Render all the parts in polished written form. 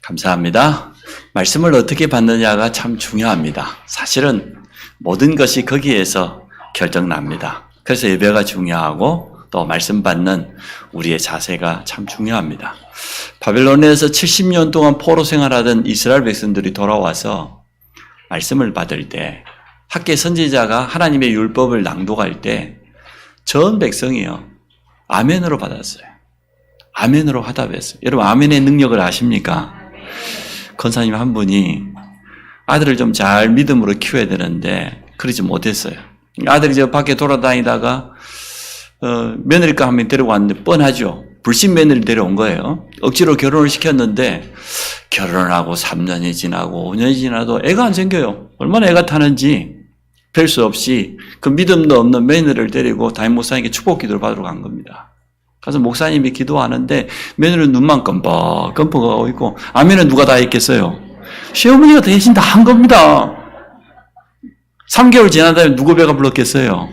감사합니다. 말씀을 어떻게 받느냐가 참 중요합니다. 사실은 모든 것이 거기에서 결정납니다. 그래서 예배가 중요하고 또 말씀 받는 우리의 자세가 참 중요합니다. 바벨론에서 70년 동안 포로 생활하던 이스라엘 백성들이 돌아와서 말씀을 받을 때 학개 선지자가 하나님의 율법을 낭독할 때 전 백성이요 아멘으로 받았어요. 아멘으로 화답했어요. 여러분 아멘의 능력을 아십니까? 권사님 한 분이 아들을 좀 잘 믿음으로 키워야 되는데 그러지 못했어요. 아들이 저 밖에 돌아다니다가 며느리가 한 명 데리고 왔는데 뻔하죠. 불신 며느리를 데려온 거예요. 억지로 결혼을 시켰는데 결혼하고 3년이 지나고 5년이 지나도 애가 안 생겨요. 얼마나 애가 타는지 별 수 없이 그 믿음도 없는 며느리를 데리고 담임 목사님께 축복 기도를 받으러 간 겁니다. 가서 목사님이 기도하는데 며느리는 눈만 껌뻑껌뻑하고 있고 아멘은 누가 다 했겠어요? 시어머니가 대신 다 한 겁니다. 3개월 지난 다음에 누구 배가 불렀겠어요?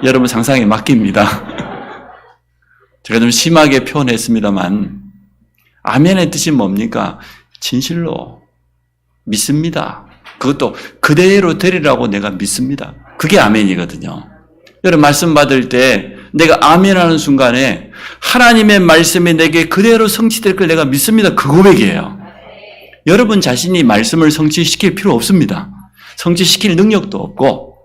여러분 상상에 맡깁니다. 제가 좀 심하게 표현했습니다만 아멘의 뜻이 뭡니까? 진실로 믿습니다. 그것도 그대로 되리라고 내가 믿습니다. 그게 아멘이거든요. 여러분 말씀 받을 때 내가 아멘하는 순간에 하나님의 말씀이 내게 그대로 성취될 걸 내가 믿습니다. 그 고백이에요. 여러분 자신이 말씀을 성취시킬 필요 없습니다. 성취시킬 능력도 없고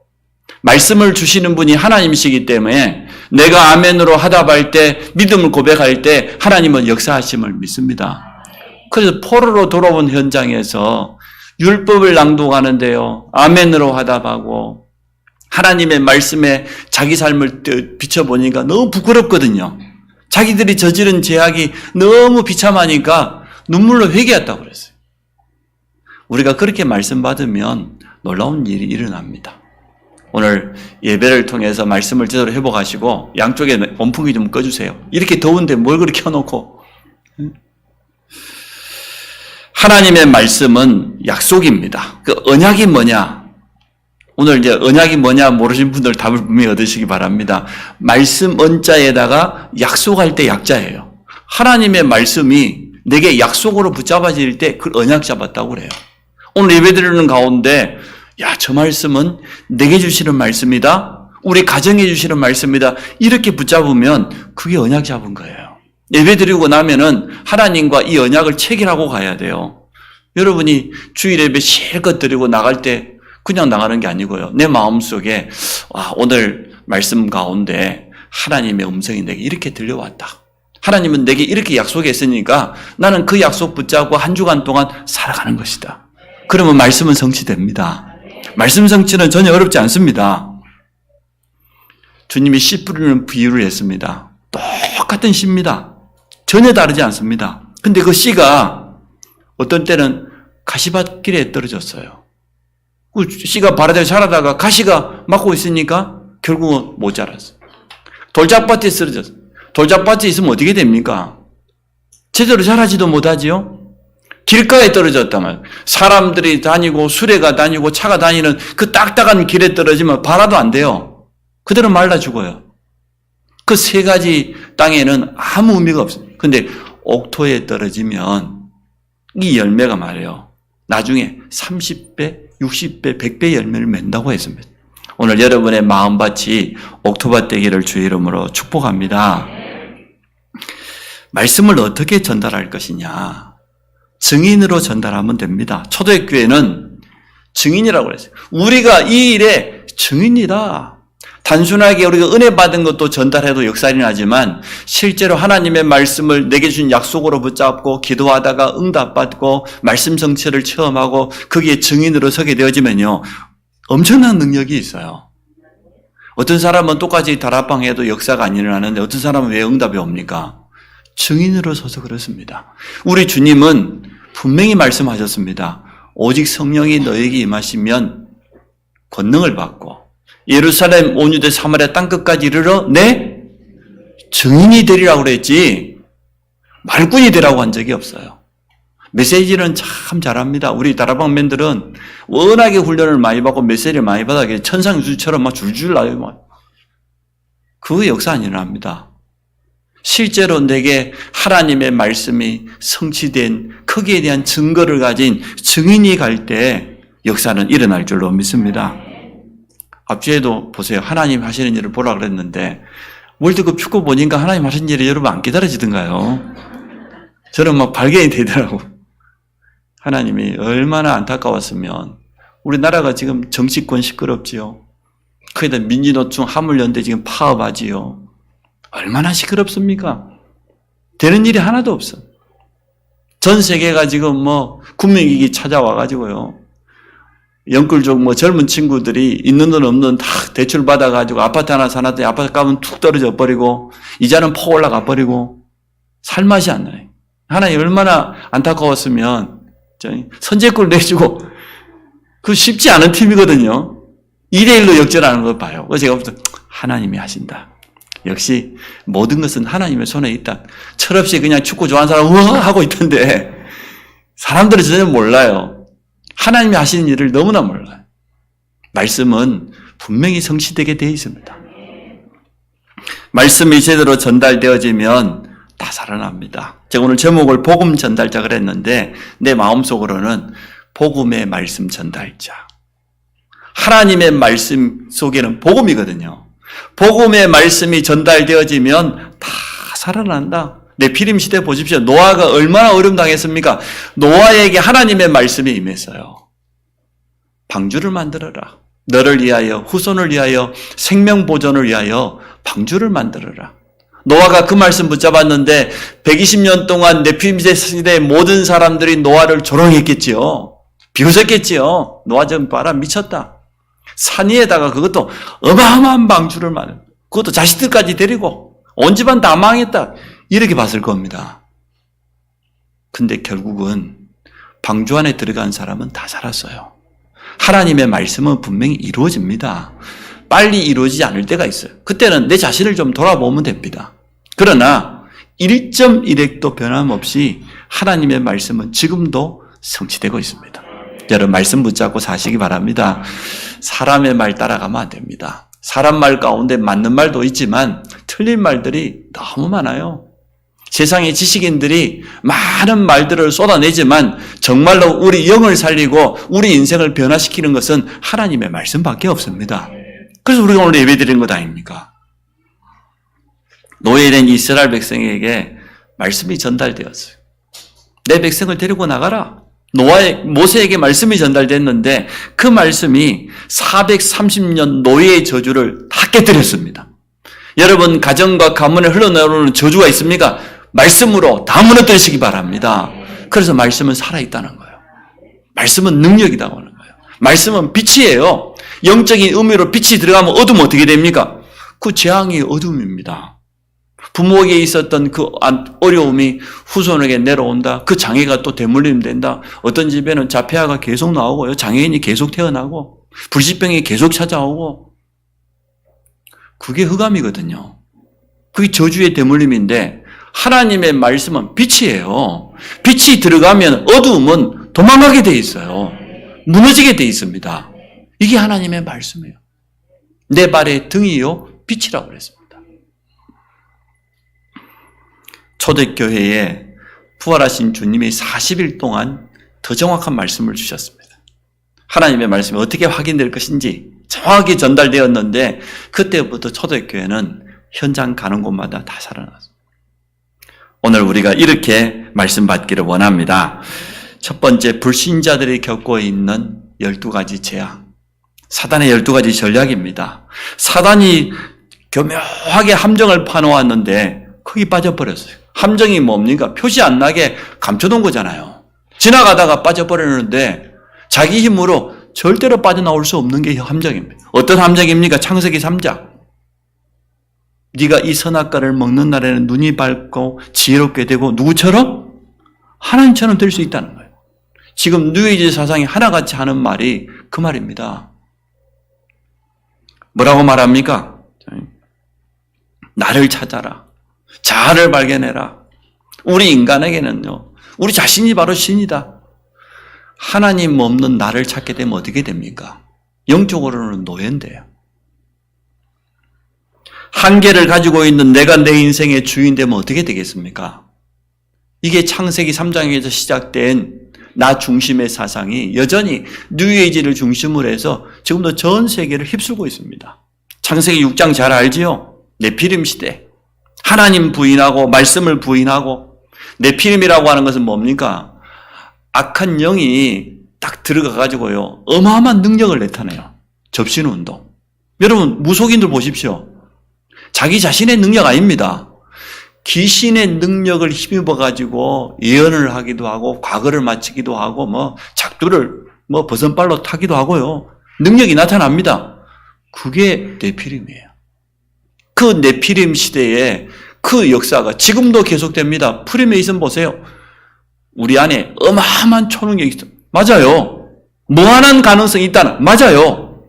말씀을 주시는 분이 하나님이시기 때문에 내가 아멘으로 화답할 때 믿음을 고백할 때 하나님은 역사하심을 믿습니다. 그래서 포로로 돌아온 현장에서 율법을 낭독하는데요. 아멘으로 화답하고 하나님의 말씀에 자기 삶을 비춰보니까 너무 부끄럽거든요. 자기들이 저지른 죄악이 너무 비참하니까 눈물로 회개했다고 그랬어요. 우리가 그렇게 말씀 받으면 놀라운 일이 일어납니다. 오늘 예배를 통해서 말씀을 제대로 회복하시고 양쪽에 온풍기 좀 꺼주세요. 이렇게 더운데 뭘 그렇게 켜놓고. 하나님의 말씀은 약속입니다. 그 언약이 뭐냐? 오늘 이제 언약이 뭐냐 모르신 분들 답을 분명히 얻으시기 바랍니다. 말씀 언자에다가 약속할 때 약자예요. 하나님의 말씀이 내게 약속으로 붙잡아질 때 그 언약 잡았다고 그래요. 오늘 예배드리는 가운데 야, 저 말씀은 내게 주시는 말씀이다. 우리 가정에 주시는 말씀이다. 이렇게 붙잡으면 그게 언약 잡은 거예요. 예배드리고 나면은 하나님과 이 언약을 체결하고 가야 돼요. 여러분이 주일 예배 실컷 드리고 나갈 때 그냥 나가는 게 아니고요. 내 마음속에 오늘 말씀 가운데 하나님의 음성이 내게 이렇게 들려왔다. 하나님은 내게 이렇게 약속했으니까 나는 그 약속 붙잡고 한 주간 동안 살아가는 것이다. 그러면 말씀은 성취됩니다. 말씀 성취는 전혀 어렵지 않습니다. 주님이 씨 뿌리는 비유를 했습니다. 똑같은 씨입니다. 전혀 다르지 않습니다. 근데 그 씨가 어떤 때는 가시밭길에 떨어졌어요. 그 씨가 바라대로 자라다가 가시가 막고 있으니까 결국은 못 자랐어요. 돌짝밭에 쓰러졌어요. 돌짝밭에 있으면 어떻게 됩니까? 제대로 자라지도 못하지요? 길가에 떨어졌단 말이에요. 사람들이 다니고 수레가 다니고 차가 다니는 그 딱딱한 길에 떨어지면 발화도 안 돼요. 그대로 말라 죽어요. 그 세 가지 땅에는 아무 의미가 없어요. 근데 옥토에 떨어지면 이 열매가 말이에요. 나중에 30배, 60배, 100배 열매를 맺는다고 했습니다. 오늘 여러분의 마음밭이 옥토밭 되기를 주의 이름으로 축복합니다. 말씀을 어떻게 전달할 것이냐. 증인으로 전달하면 됩니다. 초대교회는 증인이라고 그랬어요. 우리가 이 일의 증인이다. 단순하게 우리가 은혜 받은 것도 전달해도 역사는 하지만 실제로 하나님의 말씀을 내게 준 약속으로 붙잡고 기도하다가 응답받고 말씀 성취를 체험하고 거기에 증인으로 서게 되어지면요. 엄청난 능력이 있어요. 어떤 사람은 똑같이 다락방해도 역사가 안 일어나는데 어떤 사람은 왜 응답이 옵니까? 증인으로 서서 그렇습니다. 우리 주님은 분명히 말씀하셨습니다. 오직 성령이 너에게 임하시면 권능을 받고 예루살렘, 온 유대, 사마리아 땅끝까지 이르러 내 증인이 되리라고 그랬지 말꾼이 되라고 한 적이 없어요. 메시지는 참 잘합니다. 우리 다락방맨들은 워낙에 훈련을 많이 받고 메시지를 많이 받아 천상유수처럼 막 줄줄 나요. 그 역사 안 일어납니다. 실제로 내게 하나님의 말씀이 성취된 거기에 대한 증거를 가진 증인이 갈 때 역사는 일어날 줄로 믿습니다. 앞주에도 보세요. 하나님 하시는 일을 보라 그랬는데 월드컵 축구 보니까 하나님 하시는 일이 여러분 안 기다려지던가요? 저는 막 발견이 되더라고. 하나님이 얼마나 안타까웠으면 우리나라가 지금 정치권 시끄럽지요. 거기다 민주노총 화물연대 지금 파업하지요. 얼마나 시끄럽습니까? 되는 일이 하나도 없어. 전 세계가 지금 국민위기 찾아와가지고요. 영끌족 젊은 친구들이 있는 돈 없는 돈 다 대출 받아가지고 아파트 하나 사놨더니 아파트 값은 툭 떨어져 버리고 이자는 폭 올라가 버리고 살 맛이 안 나요. 하나님 얼마나 안타까웠으면 선제골 내주고 그 쉽지 않은 팀이거든요. 2대1로 역전하는 걸 봐요. 그래서 제가 볼 때 하나님이 하신다. 역시 모든 것은 하나님의 손에 있다. 철없이 그냥 축구 좋아하는 사람 우와 하고 있던데 사람들은 전혀 몰라요. 하나님이 하시는 일을 너무나 몰라요. 말씀은 분명히 성취되게 되어 있습니다. 말씀이 제대로 전달되어지면 다 살아납니다. 제가 오늘 제목을 복음 전달자 그랬는데 내 마음속으로는 복음의 말씀 전달자. 하나님의 말씀 속에는 복음이거든요. 복음의 말씀이 전달되어지면 다 살아난다. 네피림 시대 보십시오. 노아가 얼마나 어려움 당했습니까? 노아에게 하나님의 말씀이 임했어요. 방주를 만들어라. 너를 위하여, 후손을 위하여, 생명 보존을 위하여 방주를 만들어라. 노아가 그 말씀 붙잡았는데 120년 동안 네피림 시대의 모든 사람들이 노아를 조롱했겠지요. 비웃었겠지요. 노아 좀 봐라 미쳤다. 산 위에다가 그것도 어마어마한 방주를 만들어. 그것도 자식들까지 데리고 온 집안 다 망했다. 이렇게 봤을 겁니다. 근데 결국은 방주 안에 들어간 사람은 다 살았어요. 하나님의 말씀은 분명히 이루어집니다. 빨리 이루어지지 않을 때가 있어요. 그때는 내 자신을 좀 돌아보면 됩니다. 그러나 1.1핵도 변함없이 하나님의 말씀은 지금도 성취되고 있습니다. 여러분 말씀 붙잡고 사시기 바랍니다. 사람의 말 따라가면 안 됩니다. 사람 말 가운데 맞는 말도 있지만 틀린 말들이 너무 많아요. 세상의 지식인들이 많은 말들을 쏟아내지만 정말로 우리 영을 살리고 우리 인생을 변화시키는 것은 하나님의 말씀밖에 없습니다. 그래서 우리가 오늘 예배드리는 것 아닙니까? 노예된 이스라엘 백성에게 말씀이 전달되었어요. 내 백성을 데리고 나가라. 모세에게 말씀이 전달됐는데 그 말씀이 430년 노예의 저주를 다 깨뜨렸습니다. 여러분 가정과 가문에 흘러나오는 저주가 있습니까? 말씀으로 다 무너뜨리시기 바랍니다. 그래서 말씀은 살아있다는 거예요. 말씀은 능력이라고 하는 거예요. 말씀은 빛이에요. 영적인 의미로 빛이 들어가면 어두우면 어떻게 됩니까? 그 재앙이 어둠입니다. 부모에게 있었던 그 어려움이 후손에게 내려온다. 그 장애가 또 대물림 된다. 어떤 집에는 자폐아가 계속 나오고요. 장애인이 계속 태어나고 불치병이 계속 찾아오고 그게 흑암이거든요. 그게 저주의 대물림인데 하나님의 말씀은 빛이에요. 빛이 들어가면 어두움은 도망가게 돼 있어요. 무너지게 돼 있습니다. 이게 하나님의 말씀이에요. 내 발의 등이요 빛이라고 그랬습니다. 초대교회에 부활하신 주님이 40일 동안 더 정확한 말씀을 주셨습니다. 하나님의 말씀이 어떻게 확인될 것인지 정확히 전달되었는데 그때부터 초대교회는 현장 가는 곳마다 다 살아났습니다. 오늘 우리가 이렇게 말씀 받기를 원합니다. 첫 번째, 불신자들이 겪고 있는 12가지 재앙. 사단의 12가지 전략입니다. 사단이 교묘하게 함정을 파놓았는데 거기 빠져버렸어요. 함정이 뭡니까? 표시 안 나게 감춰놓은 거잖아요. 지나가다가 빠져버리는데 자기 힘으로 절대로 빠져나올 수 없는 게 함정입니다. 어떤 함정입니까? 창세기 3장. 네가 이 선악과를 먹는 날에는 눈이 밝고 지혜롭게 되고 누구처럼? 하나님처럼 될 수 있다는 거예요. 지금 뉴에이지 사상이 하나같이 하는 말이 그 말입니다. 뭐라고 말합니까? 나를 찾아라. 자아를 발견해라. 우리 인간에게는요. 우리 자신이 바로 신이다. 하나님 없는 나를 찾게 되면 어떻게 됩니까? 영적으로는 노예인데요. 한계를 가지고 있는 내가 내 인생의 주인 되면 어떻게 되겠습니까? 이게 창세기 3장에서 시작된 나 중심의 사상이 여전히 뉴에이지를 중심으로 해서 지금도 전 세계를 휩쓸고 있습니다. 창세기 6장 잘 알지요? 네피림 시대. 하나님 부인하고 말씀을 부인하고, 네피림이라고 하는 것은 뭡니까? 악한 영이 딱 들어가가지고요, 어마어마한 능력을 나타내요. 접신 운동. 여러분, 무속인들 보십시오. 자기 자신의 능력 아닙니다. 귀신의 능력을 힘입어가지고 예언을 하기도 하고, 과거를 맞히기도 하고, 작두를 버선발로 타기도 하고요. 능력이 나타납니다. 그게 네피림이에요. 그 네피림 시대에 그 역사가 지금도 계속됩니다. 프리메이슨 보세요. 우리 안에 어마어마한 초능력이 있어. 맞아요. 무한한 가능성이 있다는, 맞아요.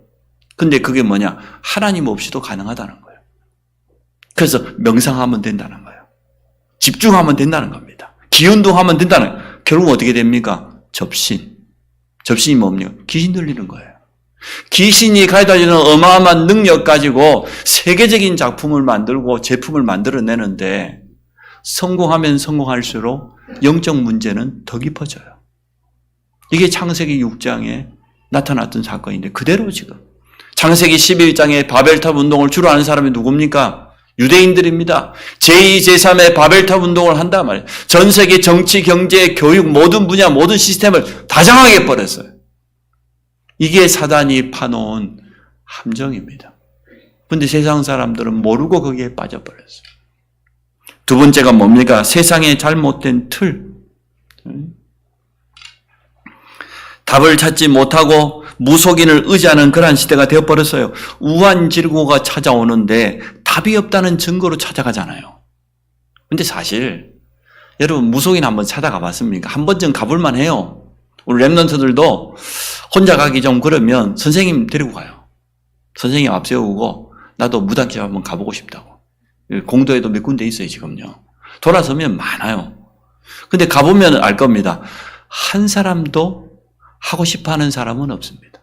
근데 그게 뭐냐? 하나님 없이도 가능하다는 거예요. 그래서 명상하면 된다는 거예요. 집중하면 된다는 겁니다. 기운동하면 된다는 거예요. 결국 어떻게 됩니까? 접신. 접신이 뭡니까? 귀신 들리는 거예요. 귀신이 가져다 주는 어마어마한 능력 가지고 세계적인 작품을 만들고 제품을 만들어내는데, 성공하면 성공할수록 영적 문제는 더 깊어져요. 이게 창세기 6장에 나타났던 사건인데 그대로 지금 창세기 11장에 바벨탑 운동을 주로 하는 사람이 누굽니까? 유대인들입니다. 제2, 제3의 바벨탑 운동을 한단 말이에요. 전 세계 정치, 경제, 교육 모든 분야 모든 시스템을 다 장악해 버렸어요. 이게 사단이 파놓은 함정입니다. 그런데 세상 사람들은 모르고 거기에 빠져버렸어요. 두 번째가 뭡니까? 세상의 잘못된 틀. 답을 찾지 못하고 무속인을 의지하는 그러한 시대가 되어버렸어요. 우한질고가 찾아오는데 답이 없다는 증거로 찾아가잖아요. 근데 사실 여러분 무속인 한번 찾아가 봤습니까? 한 번쯤 가볼만 해요. 우리 랩런트들도 혼자 가기 좀 그러면 선생님 데리고 가요. 선생님 앞세우고 나도 무당집 한번 가보고 싶다고. 공도에도 몇 군데 있어요 지금요. 돌아서면 많아요. 근데 가보면 알 겁니다. 한 사람도 하고 싶어하는 사람은 없습니다.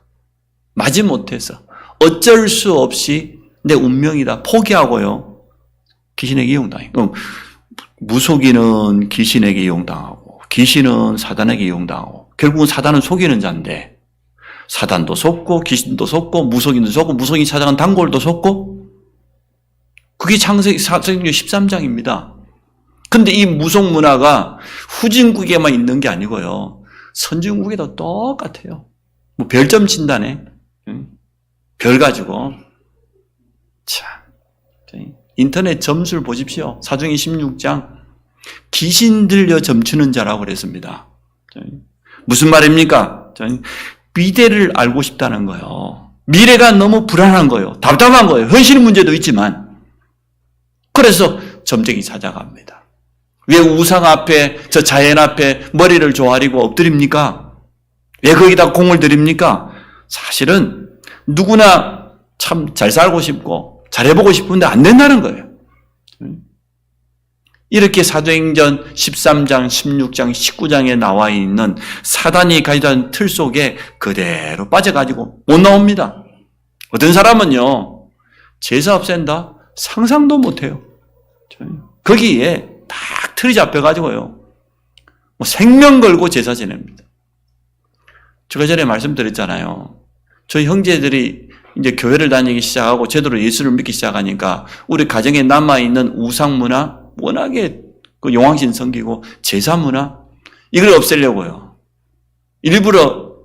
마지못해서 어쩔 수 없이 내 운명이다 포기하고요, 귀신에게 이용당해요. 그럼 무속인은 귀신에게 이용당하고 귀신은 사단에게 이용당하고, 결국은 사단은 속이는 자인데 사단도 속고 귀신도 속고 무속인도 속고 무속인이 찾아간 단골도 속고, 그게 창세기 13장입니다. 근데 이 무속 문화가 후진국에만 있는 게 아니고요, 선진국에도 똑같아요. 뭐 별점 친다네. 별 가지고. 참. 인터넷 점수를 보십시오. 사도행전 16장. 귀신 들려 점치는 자라고 그랬습니다. 무슨 말입니까? 미래를 알고 싶다는 거예요. 미래가 너무 불안한 거예요. 답답한 거예요. 현실 문제도 있지만. 그래서 점쟁이 찾아갑니다. 왜 우상 앞에, 저 자연 앞에 머리를 조아리고 엎드립니까? 왜 거기다 공을 들입니까? 사실은 누구나 참 잘 살고 싶고 잘해보고 싶은데 안 된다는 거예요. 이렇게 사도행전 13장, 16장, 19장에 나와 있는 사단이 가지던 틀 속에 그대로 빠져가지고 못 나옵니다. 어떤 사람은요, 제사 없앤다? 상상도 못해요. 거기에 딱 틀이 잡혀가지고요, 생명 걸고 제사 지냅니다. 제가 전에 말씀드렸잖아요. 저희 형제들이 이제 교회를 다니기 시작하고 제대로 예수를 믿기 시작하니까 우리 가정에 남아있는 우상 문화, 워낙에 그 용왕신 섬기고 제사 문화, 이걸 없애려고요. 일부러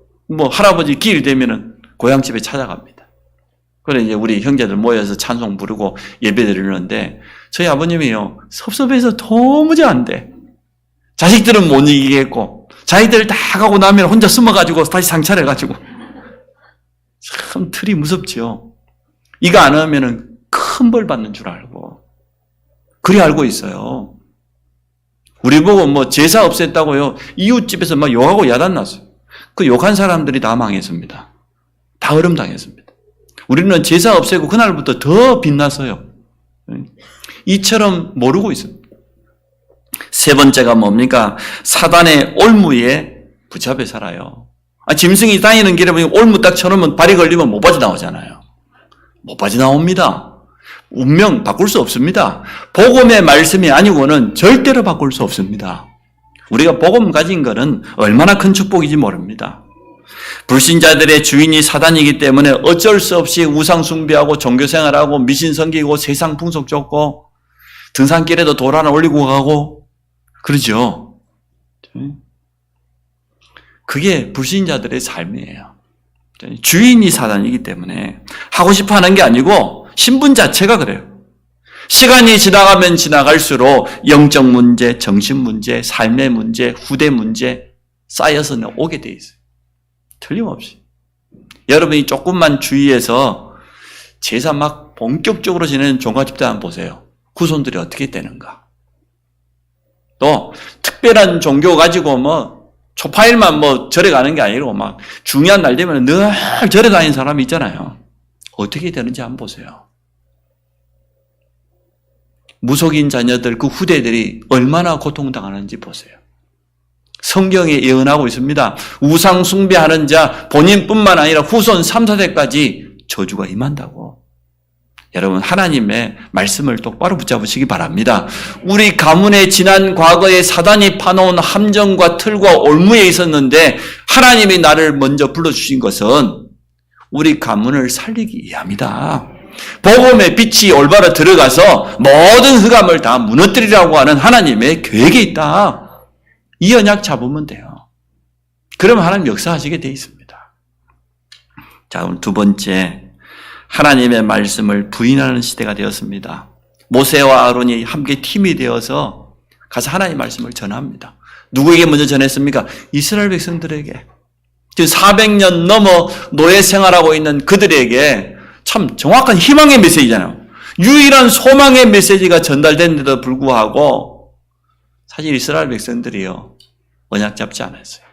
할아버지 기일 되면은 고향집에 찾아갑니다. 그래 이제 우리 형제들 모여서 찬송 부르고 예배 드리는데 저희 아버님이요, 섭섭해서 도무지 안 돼. 자식들은 못 이기겠고 자식들 다 가고 나면 혼자 숨어가지고 다시 상차려가지고 참 틀이 무섭지요. 이거 안 하면은 큰 벌 받는 줄 알고 그리 알고 있어요. 우리 보고 제사 없앴다고요, 이웃집에서 막 욕하고 야단났어요. 그 욕한 사람들이 다 망했습니다. 다 얼음당했습니다. 우리는 제사 없애고 그날부터 더 빛났어요. 이처럼 모르고 있습니다. 세 번째가 뭡니까? 사단의 올무에 붙잡혀 살아요. 짐승이 다니는 길에 보면 올무 딱 쳐놓으면 발이 걸리면 못 빠져나오잖아요. 못 빠져나옵니다. 운명 바꿀 수 없습니다. 복음의 말씀이 아니고는 절대로 바꿀 수 없습니다. 우리가 복음 가진 것은 얼마나 큰 축복인지 모릅니다. 불신자들의 주인이 사단이기 때문에 어쩔 수 없이 우상 숭배하고 종교 생활하고 미신 섬기고 세상 풍속 쫓고 등산길에도 돌 하나 올리고 가고 그러죠. 그게 불신자들의 삶이에요. 주인이 사단이기 때문에 하고 싶어 하는 게 아니고 신분 자체가 그래요. 시간이 지나가면 지나갈수록 영적 문제, 정신 문제, 삶의 문제, 후대 문제 쌓여서 오게 돼 있어요. 틀림없이. 여러분이 조금만 주의해서 제사 막 본격적으로 지내는 종가집단 한번 보세요. 후손들이 어떻게 되는가. 또 특별한 종교 가지고 초파일만 절에 가는 게 아니고 막 중요한 날 되면 늘 절에 다니는 사람이 있잖아요. 어떻게 되는지 한번 보세요. 무속인 자녀들, 그 후대들이 얼마나 고통당하는지 보세요. 성경에 예언하고 있습니다. 우상 숭배하는 자 본인뿐만 아니라 후손 3, 4대까지 저주가 임한다고. 여러분 하나님의 말씀을 똑바로 붙잡으시기 바랍니다. 우리 가문의 지난 과거에 사단이 파놓은 함정과 틀과 올무에 있었는데 하나님이 나를 먼저 불러주신 것은 우리 가문을 살리기 위함이다. 복음의 빛이 올바로 들어가서 모든 흑암을 다 무너뜨리라고 하는 하나님의 계획이 있다. 이 언약 잡으면 돼요. 그러면 하나님 역사하시게 돼 있습니다. 자, 그럼 두 번째, 하나님의 말씀을 부인하는 시대가 되었습니다. 모세와 아론이 함께 팀이 되어서 가서 하나님의 말씀을 전합니다. 누구에게 먼저 전했습니까? 이스라엘 백성들에게. 지금 400년 넘어 노예 생활하고 있는 그들에게 참 정확한 희망의 메시지잖아요. 유일한 소망의 메시지가 전달됐는데도 불구하고 사실 이스라엘 백성들이요, 언약 잡지 않았어요.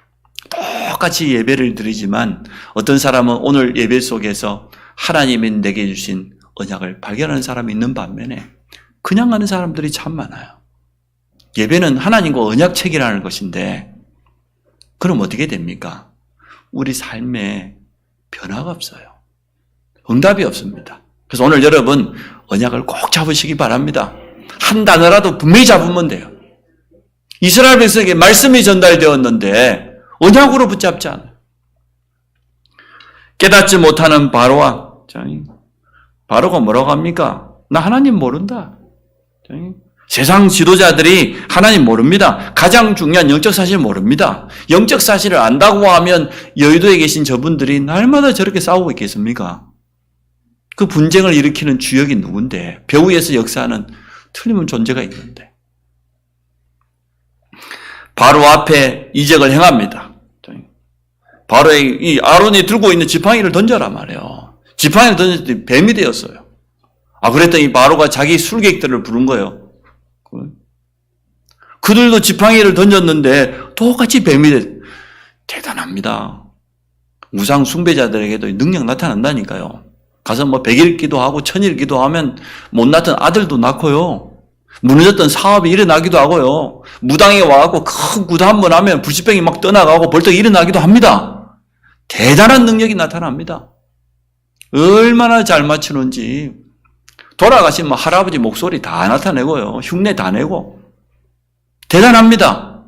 똑같이 예배를 드리지만 어떤 사람은 오늘 예배 속에서 하나님이 내게 주신 언약을 발견하는 사람이 있는 반면에 그냥 가는 사람들이 참 많아요. 예배는 하나님과 언약책이라는 것인데 그럼 어떻게 됩니까? 우리 삶에 변화가 없어요. 응답이 없습니다. 그래서 오늘 여러분 언약을 꼭 잡으시기 바랍니다. 한 단어라도 분명히 잡으면 돼요. 이스라엘 백성에게 말씀이 전달되었는데 언약으로 붙잡지 않아요. 깨닫지 못하는 바로가 뭐라고 합니까? 나 하나님 모른다. 세상 지도자들이 하나님 모릅니다. 가장 중요한 영적 사실을 모릅니다. 영적 사실을 안다고 하면 여의도에 계신 저분들이 날마다 저렇게 싸우고 있겠습니까? 그 분쟁을 일으키는 주역이 누군데? 배후에서 역사하는 틀림없는 존재가 있는데. 바로 앞에 이적을 행합니다. 바로의 이 아론이 들고 있는 지팡이를 던져라 말이에요. 지팡이를 던졌더니 뱀이 되었어요. 그랬더니 바로가 자기 술객들을 부른 거예요. 그들도 지팡이를 던졌는데 똑같이 뱀이 됐어요. 대단합니다. 우상 숭배자들에게도 능력 나타난다니까요. 가서 100일 기도하고 1000일 기도하면 못 낳던 아들도 낳고요. 무너졌던 사업이 일어나기도 하고요. 무당에 와갖고 큰 구도 한번 하면 불치병이 막 떠나가고 벌떡 일어나기도 합니다. 대단한 능력이 나타납니다. 얼마나 잘 맞추는지. 돌아가신 할아버지 목소리 다 나타내고요. 흉내 다 내고. 대단합니다.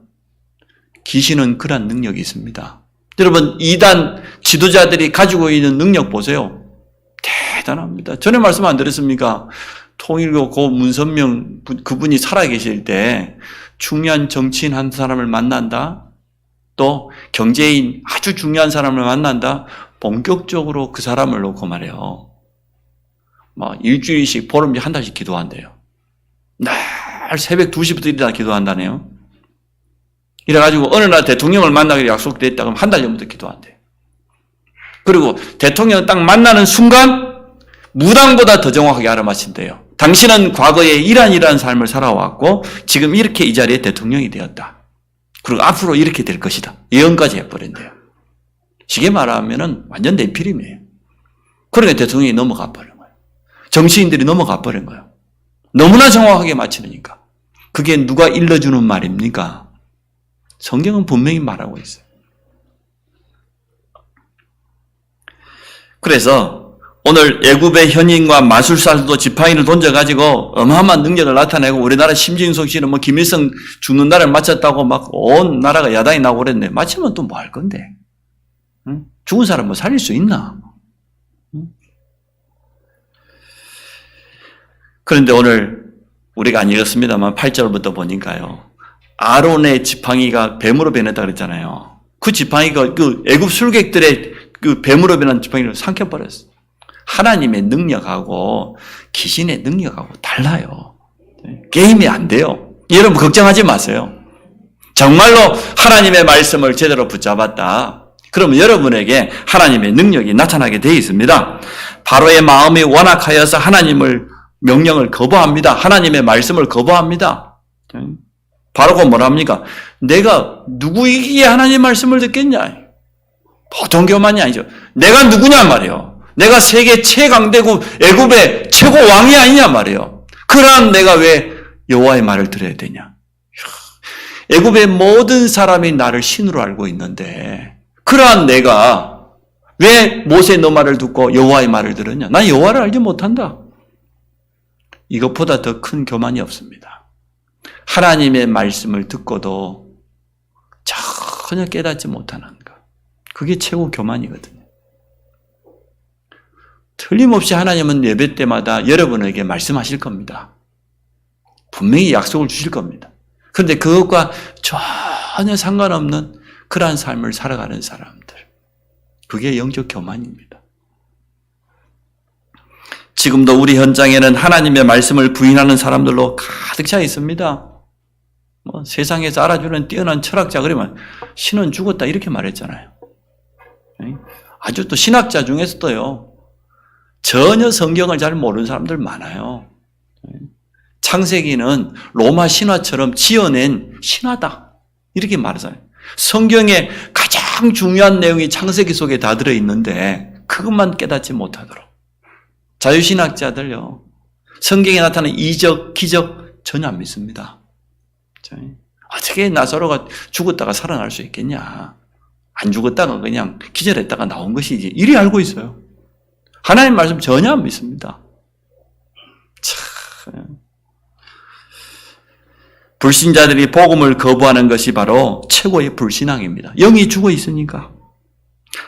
귀신은 그런 능력이 있습니다. 여러분, 이단 지도자들이 가지고 있는 능력 보세요. 대단합니다. 전에 말씀 안 드렸습니까? 통일교 고 문선명 그분이 살아계실 때 중요한 정치인 한 사람을 만난다. 또 경제인 아주 중요한 사람을 만난다. 본격적으로 그 사람을 놓고 말해요. 일주일씩 보름에 한 달씩 기도한대요. 날 새벽 2시부터 일어나 기도한다네요. 이래가지고 어느 날 대통령을 만나기로 약속됐다 그러면 한 달 전부터 기도한대요. 그리고 대통령 딱 만나는 순간 무당보다 더 정확하게 알아맞힌대요. 당신은 과거에 이러한 삶을 살아왔고 지금 이렇게 이 자리에 대통령이 되었다. 그리고 앞으로 이렇게 될 것이다. 예언까지 해버린대요. 쉽게 말하면 완전 내피림이에요. 그러니까 대통령이 넘어가 버린 거예요. 정치인들이 넘어가 버린 거예요. 너무나 정확하게 맞추니까. 그게 누가 일러주는 말입니까? 성경은 분명히 말하고 있어요. 그래서 오늘 애굽의 현인과 마술사들도 지팡이를 던져가지고 어마어마한 능력을 나타내고 우리나라 심진숙 씨는 뭐 김일성 죽는 날을 맞췄다고 막 온 나라가 야단이 나고 그랬네. 맞추면 또 뭐 할 건데? 응? 죽은 사람 뭐 살릴 수 있나? 응? 그런데 오늘 우리가 안 읽었습니다만 8절부터 보니까요. 아론의 지팡이가 뱀으로 변했다 그랬잖아요. 그 지팡이가 그 애굽 술객들의 그 뱀으로 변한 지팡이를 삼켜버렸어요. 하나님의 능력하고 귀신의 능력하고 달라요. 게임이 안 돼요. 여러분 걱정하지 마세요. 정말로 하나님의 말씀을 제대로 붙잡았다. 그러면 여러분에게 하나님의 능력이 나타나게 되어 있습니다. 바로의 마음이 완악하여서 하나님을 명령을 거부합니다. 하나님의 말씀을 거부합니다. 바로가 뭐랍니까? 내가 누구이기에 하나님 말씀을 듣겠냐? 보통 교만이 아니죠. 내가 누구냐 말이에요. 내가 세계 최강대국 애굽의 최고 왕이 아니냐 말이에요. 그러한 내가 왜 여호와의 말을 들어야 되냐? 애굽의 모든 사람이 나를 신으로 알고 있는데 그러한 내가 왜 모세의 너 말을 듣고 여호와의 말을 들었냐? 난 여호와를 알지 못한다. 이것보다 더 큰 교만이 없습니다. 하나님의 말씀을 듣고도 전혀 깨닫지 못하는 것. 그게 최고 교만이거든요. 틀림없이 하나님은 예배 때마다 여러분에게 말씀하실 겁니다. 분명히 약속을 주실 겁니다. 그런데 그것과 전혀 상관없는 그러한 삶을 살아가는 사람들. 그게 영적 교만입니다. 지금도 우리 현장에는 하나님의 말씀을 부인하는 사람들로 가득 차 있습니다. 세상에서 알아주는 뛰어난 철학자 그러면 신은 죽었다 이렇게 말했잖아요. 아주 또 신학자 중에서도요. 전혀 성경을 잘 모르는 사람들 많아요. 창세기는 로마 신화처럼 지어낸 신화다. 이렇게 말하잖아요. 성경의 가장 중요한 내용이 창세기 속에 다 들어있는데 그것만 깨닫지 못하도록. 자유신학자들요. 성경에 나타나는 이적, 기적 전혀 안 믿습니다. 어떻게 나사로가 죽었다가 살아날 수 있겠냐. 안 죽었다가 그냥 기절했다가 나온 것이지. 이리 알고 있어요. 하나님 말씀 전혀 안 믿습니다. 참. 불신자들이 복음을 거부하는 것이 바로 최고의 불신앙입니다. 영이 죽어 있으니까.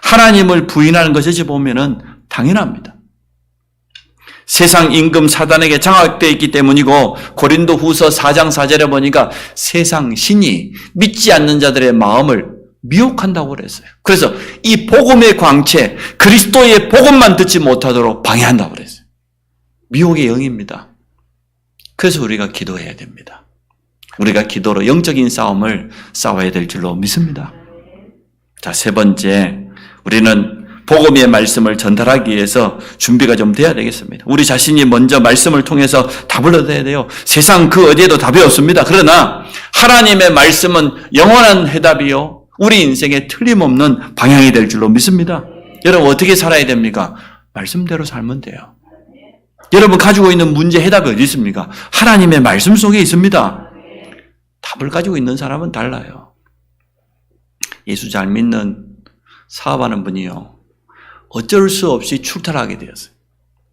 하나님을 부인하는 것이 보면은 당연합니다. 세상 임금 사단에게 장악되어 있기 때문이고 고린도 후서 4장 4절에 보니까 세상 신이 믿지 않는 자들의 마음을 미혹한다고 그랬어요. 그래서 이 복음의 광채, 그리스도의 복음만 듣지 못하도록 방해한다고 그랬어요. 미혹의 영입니다. 그래서 우리가 기도해야 됩니다. 우리가 기도로 영적인 싸움을 싸워야 될 줄로 믿습니다. 자, 세 번째, 우리는 복음의 말씀을 전달하기 위해서 준비가 좀 돼야 되겠습니다. 우리 자신이 먼저 말씀을 통해서 답을 얻어야 돼요. 세상 그 어디에도 답이 없습니다. 그러나 하나님의 말씀은 영원한 해답이요. 우리 인생에 틀림없는 방향이 될 줄로 믿습니다. 여러분 어떻게 살아야 됩니까? 말씀대로 살면 돼요. 여러분 가지고 있는 문제 해답이 어디 있습니까? 하나님의 말씀 속에 있습니다. 답을 가지고 있는 사람은 달라요. 예수 잘 믿는 사업하는 분이요. 어쩔 수 없이 출타하게 되었어요.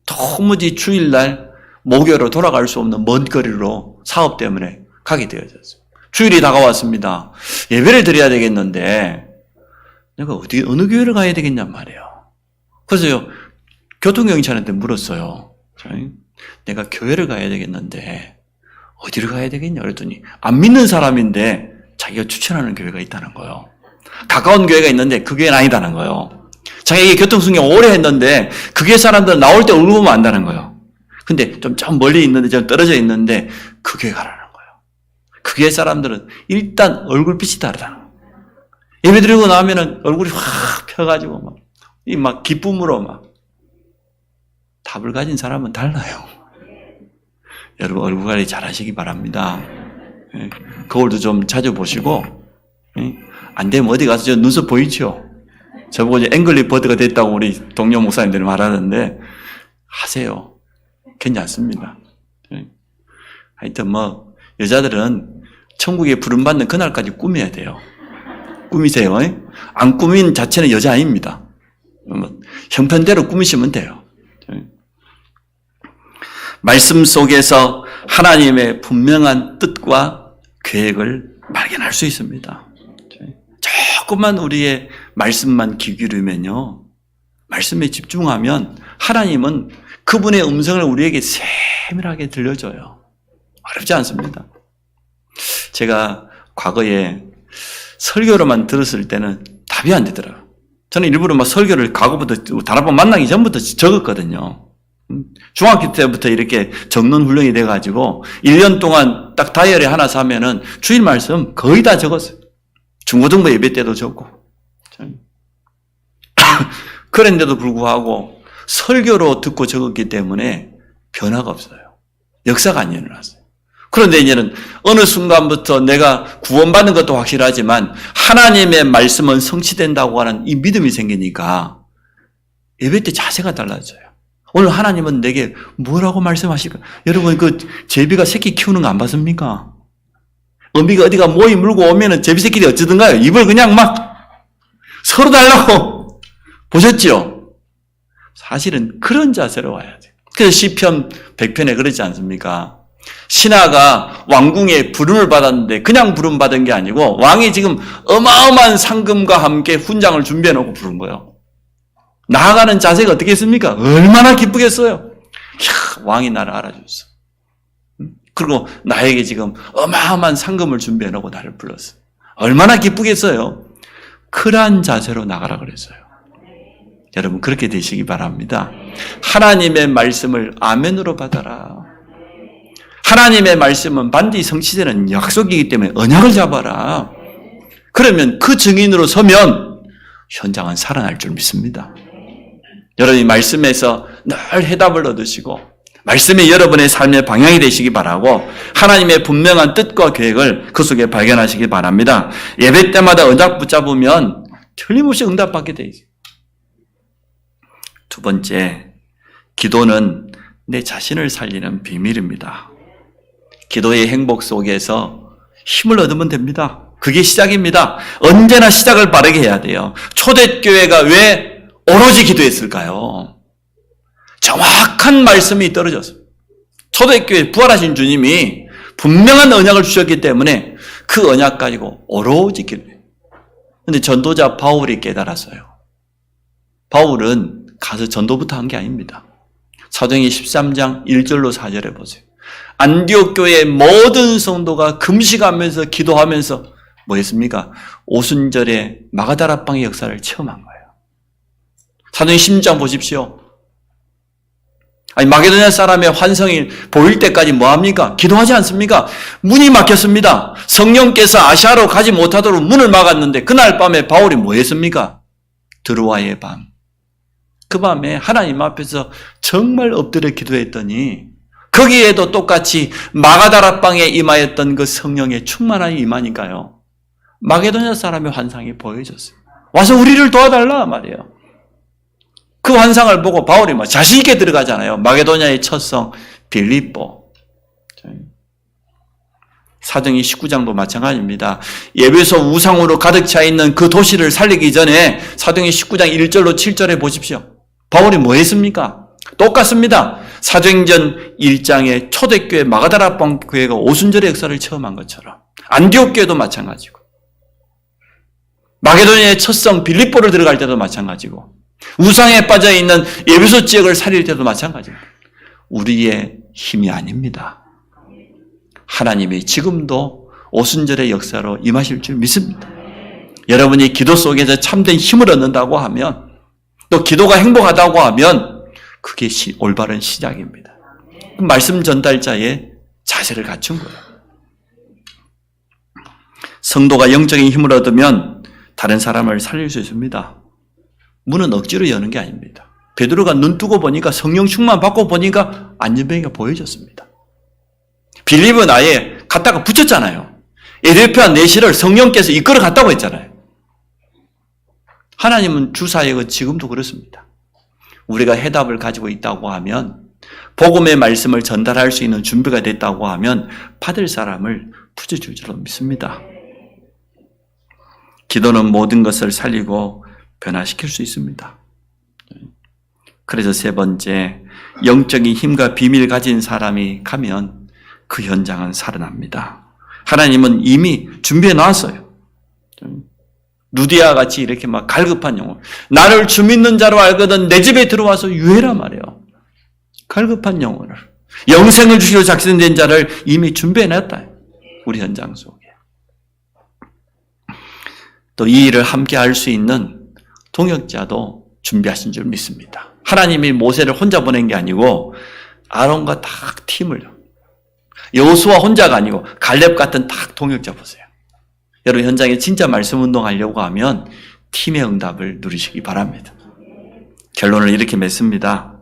도무지 주일날 목요로 돌아갈 수 없는 먼 거리로 사업 때문에 가게 되어졌어요. 주일이 다가왔습니다. 예배를 드려야 되겠는데 내가 어느 교회를 가야 되겠냔 말이에요. 그래서 교통경찰한테 물었어요. 내가 교회를 가야 되겠는데 어디를 가야 되겠냐 그랬더니 안 믿는 사람인데 자기가 추천하는 교회가 있다는 거예요. 가까운 교회가 있는데 그 교회는 아니다는 거예요. 자기가 교통수경 오래 했는데 그 교회 사람들은 나올 때 얼굴 보면 안다는 거예요. 근데 좀 멀리 있는데 좀 떨어져 있는데 그 교회 가라는 거예요. 그 교회 사람들은 일단 얼굴빛이 다르다는 거예요. 예배 드리고 나면은 얼굴이 확 펴가지고 막 기쁨으로 막 답을 가진 사람은 달라요. 여러분 얼굴 관리 잘 하시기 바랍니다. 거울도 좀 자주 보시고 안 되면 어디 가서 저 눈썹 보이죠? 저보고 이제 앵글리 버드가 됐다고 우리 동료 목사님들이 말하는데 하세요. 괜찮습니다. 하여튼 여자들은 천국에 부름받는 그날까지 꾸며야 돼요. 꾸미세요. 안 꾸민 자체는 여자 아닙니다. 형편대로 꾸미시면 돼요. 말씀 속에서 하나님의 분명한 뜻과 계획을 발견할 수 있습니다. 조금만 우리의 말씀만 귀 기울이면요, 말씀에 집중하면 하나님은 그분의 음성을 우리에게 세밀하게 들려줘요. 어렵지 않습니다. 제가 과거에 설교로만 들었을 때는 답이 안 되더라고요. 저는 일부러 막 설교를 과거부터 다락방 만나기 전부터 적었거든요. 중학교 때부터 이렇게 적는 훈련이 돼가지고 1년 동안 딱 다이어리 하나 사면은 주일 말씀 거의 다 적었어요. 중고등부 예배 때도 적고. 그런데도 불구하고 설교로 듣고 적었기 때문에 변화가 없어요. 역사가 안 일어났어요. 그런데 이제는 어느 순간부터 내가 구원받는 것도 확실하지만 하나님의 말씀은 성취된다고 하는 이 믿음이 생기니까 예배 때 자세가 달라져요. 오늘 하나님은 내게 뭐라고 말씀하실까? 여러분, 그 제비가 새끼 키우는 거 안 봤습니까? 어미가 어디가 모이 물고 오면은 제비 새끼들이 어쩌든가요? 입을 그냥 막 서로 달라고 보셨죠? 사실은 그런 자세로 와야 돼요. 그래서 시편 100편에 그러지 않습니까? 신하가 왕궁에 부름을 받았는데 그냥 부름 받은 게 아니고 왕이 지금 어마어마한 상금과 함께 훈장을 준비해 놓고 부른 거예요. 나아가는 자세가 어떻게 했습니까? 얼마나 기쁘겠어요. 이야, 왕이 나를 알아줬어. 그리고 나에게 지금 어마어마한 상금을 준비해 놓고 나를 불렀어. 얼마나 기쁘겠어요. 그러한 자세로 나가라 그랬어요. 여러분, 그렇게 되시기 바랍니다. 하나님의 말씀을 아멘으로 받아라. 하나님의 말씀은 반드시 성취되는 약속이기 때문에 언약을 잡아라. 그러면 그 증인으로 서면 현장은 살아날 줄 믿습니다. 여러분이 말씀에서 늘 해답을 얻으시고 말씀이 여러분의 삶의 방향이 되시기 바라고 하나님의 분명한 뜻과 계획을 그 속에 발견하시기 바랍니다. 예배 때마다 언약 붙잡으면 틀림없이 응답받게 되죠. 두 번째, 기도는 내 자신을 살리는 비밀입니다. 기도의 행복 속에서 힘을 얻으면 됩니다. 그게 시작입니다. 언제나 시작을 바르게 해야 돼요. 초대교회가 왜 오로지 기도했을까요? 정확한 말씀이 떨어졌습니다. 초대교회 부활하신 주님이 분명한 언약을 주셨기 때문에 그 언약 가지고 오로지 기도해요. 그런데 전도자 바울이 깨달았어요. 바울은 가서 전도부터 한 게 아닙니다. 사도행전 13장 1절로 4절에 보세요. 안디옥 교회의 모든 성도가 금식하면서 기도하면서 뭐 했습니까? 오순절에 마가다락방의 역사를 체험한 거예요. 사도행전 16장 보십시오. 아니, 마게도냐 사람의 환성이 보일 때까지 뭐 합니까? 기도하지 않습니까? 문이 막혔습니다. 성령께서 아시아로 가지 못하도록 문을 막았는데 그날 밤에 바울이 뭐 했습니까? 드로아의 밤. 그 밤에 하나님 앞에서 정말 엎드려 기도했더니 거기에도 똑같이 마가다락방에 임하였던 그 성령의 충만함이 임하니까요. 마게도냐 사람의 환상이 보여졌어요. 와서 우리를 도와달라 말이에요. 그 환상을 보고 바울이 막 자신 있게 들어가잖아요. 마게도냐의 첫 성 빌립보. 사도행전 19장도 마찬가지입니다. 예배소 우상으로 가득 차 있는 그 도시를 살리기 전에 사도행전 19장 1절로 7절에 보십시오. 바울이 뭐 했습니까? 똑같습니다. 사도행전 1장에 초대교회 마가다락방 교회가 오순절의 역사를 체험한 것처럼 안디옥 교회도 마찬가지고 마게도냐의 첫 성 빌립보를 들어갈 때도 마찬가지고 우상에 빠져있는 예배소 지역을 살릴 때도 마찬가지입니다. 우리의 힘이 아닙니다. 하나님이 지금도 오순절의 역사로 임하실 줄 믿습니다. 여러분이 기도 속에서 참된 힘을 얻는다고 하면 또 기도가 행복하다고 하면 그게 올바른 시작입니다. 말씀 전달자의 자세를 갖춘 거예요. 성도가 영적인 힘을 얻으면 다른 사람을 살릴 수 있습니다. 문은 억지로 여는 게 아닙니다. 베드로가 눈 뜨고 보니까 성령 충만 받고 보니까 안전병이가 보여졌습니다. 빌립은 아예 갖다가 붙였잖아요. 에레피아 내시를 성령께서 이끌어 갔다고 했잖아요. 하나님은 주사역은 지금도 그렇습니다. 우리가 해답을 가지고 있다고 하면 복음의 말씀을 전달할 수 있는 준비가 됐다고 하면 받을 사람을 붙여줄 줄로 믿습니다. 기도는 모든 것을 살리고 변화시킬 수 있습니다. 그래서 세 번째, 영적인 힘과 비밀 가진 사람이 가면 그 현장은 살아납니다. 하나님은 이미 준비해 놨어요. 루디아 같이 이렇게 막 갈급한 영혼. 나를 주 믿는 자로 알거든 내 집에 들어와서 유해라 말이에요. 갈급한 영혼을. 영생을 주시러 작정된 자를 이미 준비해 놨다. 우리 현장 속에. 또 이 일을 함께 할 수 있는 동역자도 준비하신 줄 믿습니다. 하나님이 모세를 혼자 보낸 게 아니고 아론과 딱 팀을, 여호수아 혼자가 아니고 갈렙 같은 딱 동역자 보세요. 여러분 현장에 진짜 말씀 운동하려고 하면 팀의 응답을 누리시기 바랍니다. 결론을 이렇게 맺습니다.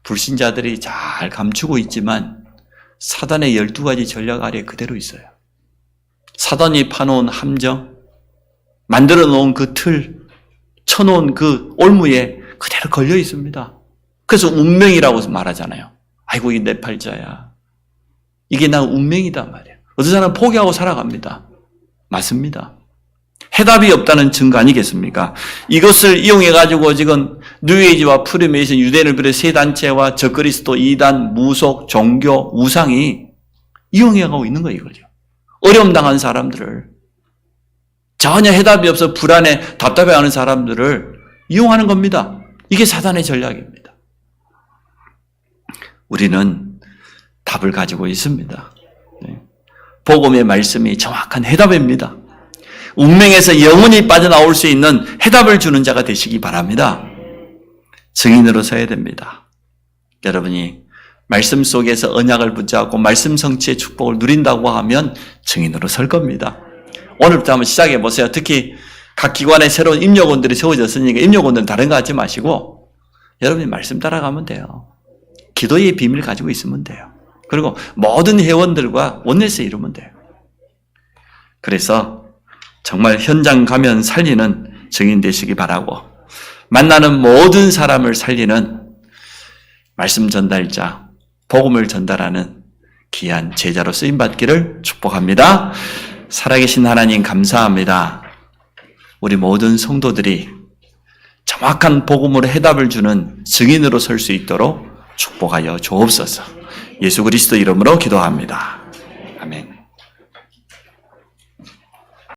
불신자들이 잘 감추고 있지만 사단의 12가지 전략 아래 그대로 있어요. 사단이 파놓은 함정, 만들어 놓은 그 틀, 쳐놓은 그 올무에 그대로 걸려 있습니다. 그래서 운명이라고 말하잖아요. 아이고 이게 내 팔자야. 이게 나 운명이다 말이에요. 어떤 사람은 포기하고 살아갑니다. 맞습니다. 해답이 없다는 증거 아니겠습니까? 이것을 이용해가지고 지금 뉴에이지와 프리메이션, 유대인을 비롯해 세 단체와 적그리스도, 이단, 무속, 종교, 우상이 이용해가고 있는 거예요, 이거죠. 어려움 당한 사람들을, 전혀 해답이 없어 불안해 답답해하는 사람들을 이용하는 겁니다. 이게 사단의 전략입니다. 우리는 답을 가지고 있습니다. 복음의 말씀이 정확한 해답입니다. 운명에서 영원히 빠져나올 수 있는 해답을 주는 자가 되시기 바랍니다. 증인으로 서야 됩니다. 여러분이 말씀 속에서 언약을 붙잡고 말씀 성취의 축복을 누린다고 하면 증인으로 설 겁니다. 오늘부터 한번 시작해 보세요. 특히 각 기관에 새로운 임력원들이 세워졌으니까 임력원들은 다른 거 하지 마시고 여러분이 말씀 따라가면 돼요. 기도의 비밀을 가지고 있으면 돼요. 그리고 모든 회원들과 원내스 이루면 돼요. 그래서 정말 현장 가면 살리는 증인 되시기 바라고, 만나는 모든 사람을 살리는 말씀 전달자, 복음을 전달하는 귀한 제자로 쓰임받기를 축복합니다. 살아계신 하나님 감사합니다. 우리 모든 성도들이 정확한 복음으로 해답을 주는 증인으로 설 수 있도록 축복하여 주옵소서. 예수 그리스도 이름으로 기도합니다.